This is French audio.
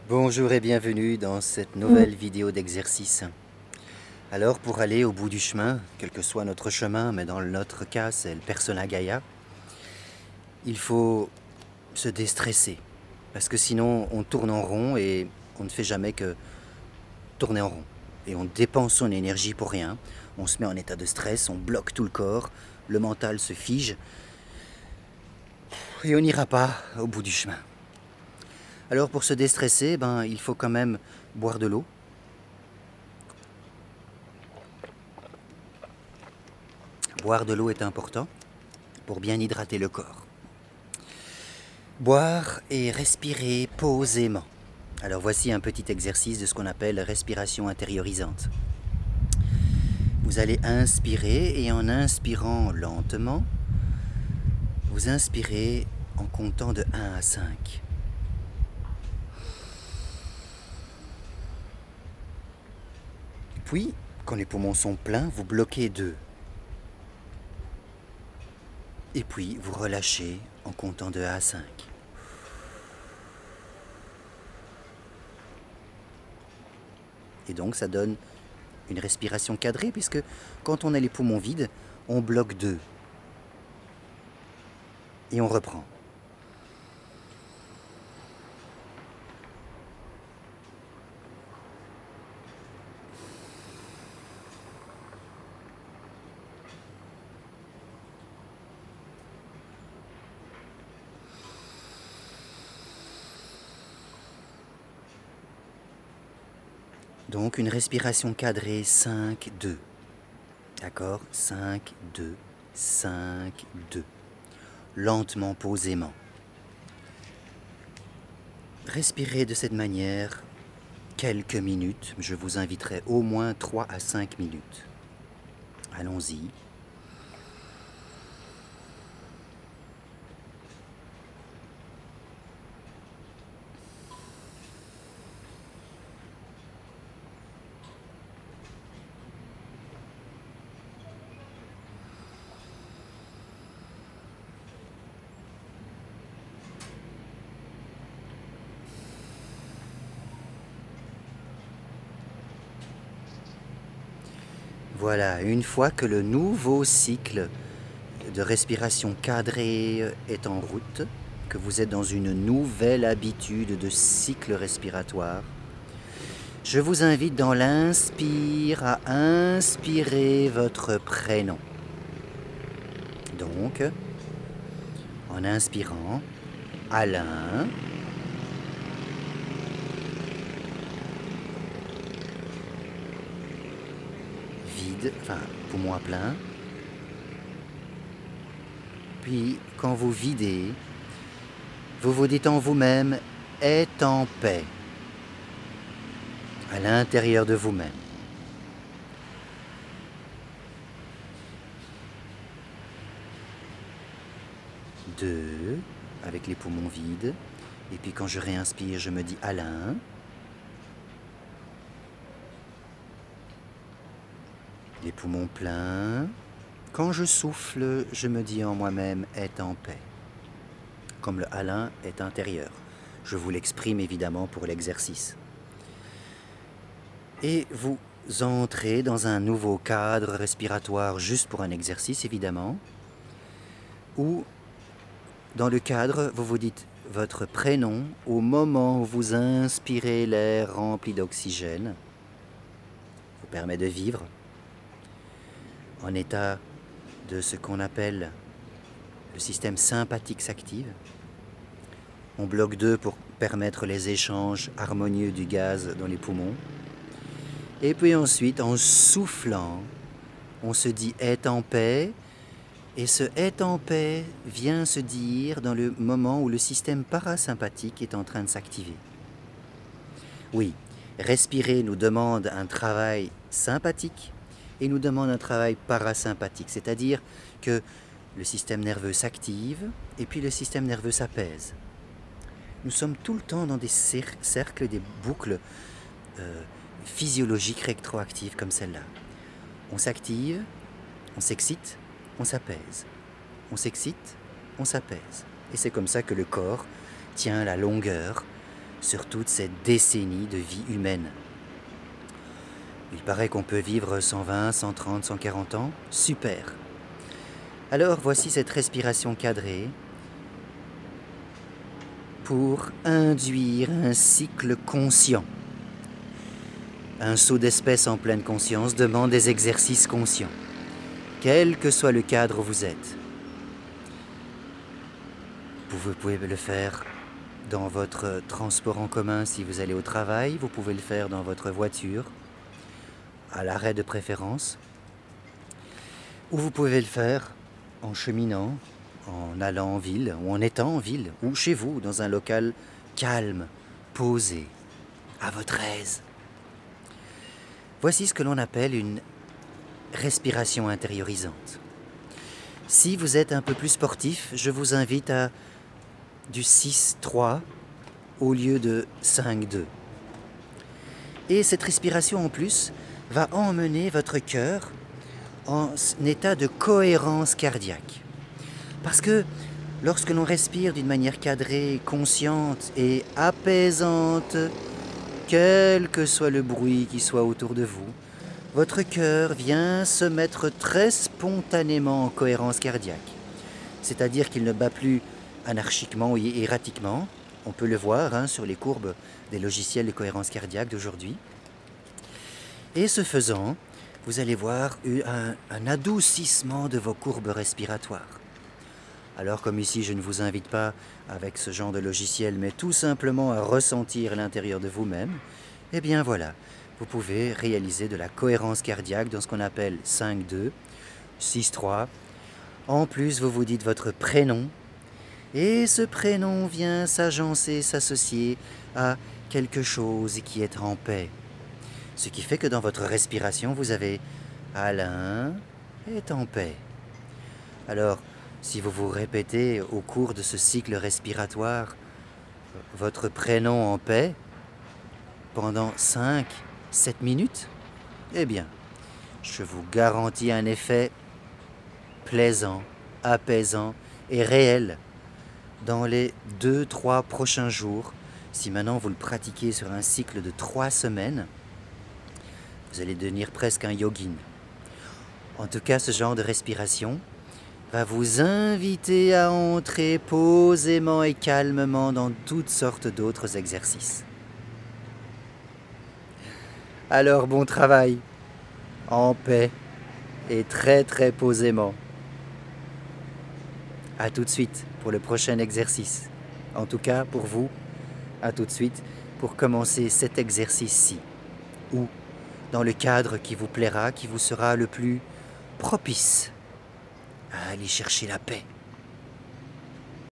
Bonjour et bienvenue dans cette nouvelle vidéo d'exercice. Alors pour aller au bout du chemin, quel que soit notre chemin, mais dans notre cas c'est le Persona Gaia, il faut se déstresser. Parce que sinon on tourne en rond et on ne fait jamais que tourner en rond. Et on dépense son énergie pour rien, on se met en état de stress, on bloque tout le corps, le mental se fige et on n'ira pas au bout du chemin. Alors pour se déstresser, il faut quand même boire de l'eau. Boire de l'eau est important pour bien hydrater le corps. Boire et respirer posément. Alors voici un petit exercice de ce qu'on appelle respiration intériorisante. Vous allez inspirer et en inspirant lentement, vous inspirez en comptant de 1 à 5. Puis, quand les poumons sont pleins, vous bloquez 2. Et puis, vous relâchez en comptant de 1 à 5. Et donc, ça donne une respiration cadrée, puisque quand on a les poumons vides, on bloque 2. Et on reprend. Donc une respiration cadrée 5-2. D'accord? 5-2, 5-2. Lentement, posément. Respirez de cette manière quelques minutes. Je vous inviterai au moins 3 à 5 minutes. Allons-y. Voilà, une fois que le nouveau cycle de respiration cadrée est en route, que vous êtes dans une nouvelle habitude de cycle respiratoire, je vous invite dans l'inspire à inspirer votre prénom. Donc, en inspirant, Alain, vide, enfin poumon à plein. Puis, quand vous videz, vous vous dites en vous-même, est en paix, à l'intérieur de vous-même. Deux, avec les poumons vides. Et puis quand je réinspire, je me dis Alain. Les poumons pleins. Quand je souffle, je me dis en moi-même, est en paix. Comme le Alain est intérieur. Je vous l'exprime évidemment pour l'exercice. Et vous entrez dans un nouveau cadre respiratoire, juste pour un exercice évidemment, où dans le cadre, vous vous dites votre prénom au moment où vous inspirez l'air rempli d'oxygène, vous permet de vivre en état de ce qu'on appelle le système sympathique s'active. On bloque 2 pour permettre les échanges harmonieux du gaz dans les poumons. Et puis ensuite, en soufflant, on se dit est en paix. Et ce est en paix vient se dire dans le moment où le système parasympathique est en train de s'activer. Oui, respirer nous demande un travail sympathique et nous demande un travail parasympathique, c'est-à-dire que le système nerveux s'active et puis le système nerveux s'apaise. Nous sommes tout le temps dans des cercles, des boucles physiologiques rétroactives comme celle-là. On s'active, on s'excite, on s'apaise. On s'excite, on s'apaise. Et c'est comme ça que le corps tient la longueur sur toute cette décennie de vie humaine. Il paraît qu'on peut vivre 120, 130, 140 ans. Super! Alors voici cette respiration cadrée pour induire un cycle conscient. Un saut d'espèce en pleine conscience demande des exercices conscients, quel que soit le cadre où vous êtes. Vous pouvez le faire dans votre transport en commun si vous allez au travail, vous pouvez le faire dans votre voiture, à l'arrêt de préférence, ou vous pouvez le faire en cheminant, en allant en ville, ou en étant en ville, ou chez vous, dans un local calme, posé, à votre aise. Voici ce que l'on appelle une respiration intériorisante. Si vous êtes un peu plus sportif, je vous invite à du 6-3 au lieu de 5-2. Et cette respiration en plus va emmener votre cœur en état de cohérence cardiaque. Parce que lorsque l'on respire d'une manière cadrée, consciente et apaisante, quel que soit le bruit qui soit autour de vous, votre cœur vient se mettre très spontanément en cohérence cardiaque. C'est-à-dire qu'il ne bat plus anarchiquement ou erratiquement. On peut le voir sur les courbes des logiciels de cohérence cardiaque d'aujourd'hui. Et ce faisant, vous allez voir un adoucissement de vos courbes respiratoires. Alors comme ici, je ne vous invite pas avec ce genre de logiciel, mais tout simplement à ressentir l'intérieur de vous-même, eh bien voilà, vous pouvez réaliser de la cohérence cardiaque dans ce qu'on appelle 5-2, 6-3. En plus, vous vous dites votre prénom, et ce prénom vient s'agencer, s'associer à quelque chose qui est en paix. Ce qui fait que dans votre respiration, vous avez Alain est en paix. Alors, si vous vous répétez au cours de ce cycle respiratoire votre prénom en paix pendant 5-7 minutes, eh bien, je vous garantis un effet plaisant, apaisant et réel dans les 2-3 prochains jours. Si maintenant vous le pratiquez sur un cycle de 3 semaines, vous allez devenir presque un yogin. En tout cas, ce genre de respiration va vous inviter à entrer posément et calmement dans toutes sortes d'autres exercices. Alors bon travail, en paix et très posément. À tout de suite pour le prochain exercice. En tout cas, pour vous, à tout de suite pour commencer cet exercice-ci, ou dans le cadre qui vous plaira, qui vous sera le plus propice à aller chercher la paix.